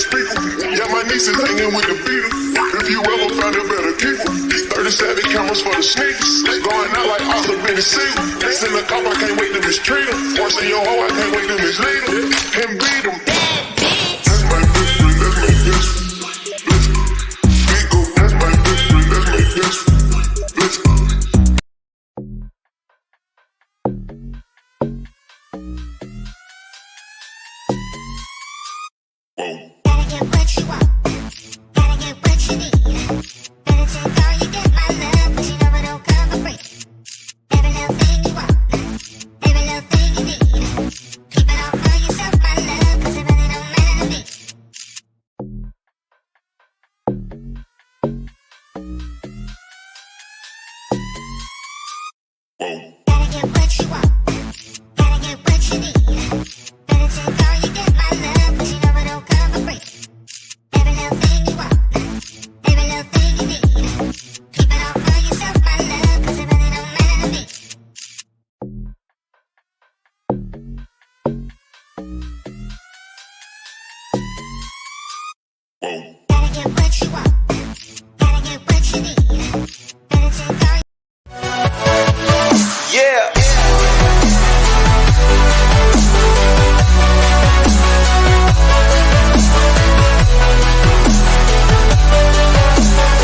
speaker. Yeah, my niece is hanging with the beater. If you ever found a better keeper, 37 cameras for the sneakers. Going out like Arthur Benny Siegel. Next in the cop, I can't wait to mistreat her. Forcing your hoe, I can't wait to mislead her. And beat them. That's my best friend, that's my best friend. Big go, that's my best friend, that's my best friend. Gotta get what you want, gotta get what you need. Better take all you get, my love, but you know it don't come for free. Every little thing you want, every little thing you need. Keep it all for yourself, my love, 'cause it really don't matter to me. Gotta get what you want, gotta get what you need. Better take all you get, my love, but you know it don't come for free. Every little thing you want, every little thing you need. Keep it all for yourself, my love, 'cause it really don't matter to me. Gotta get what you want, gotta get what you need.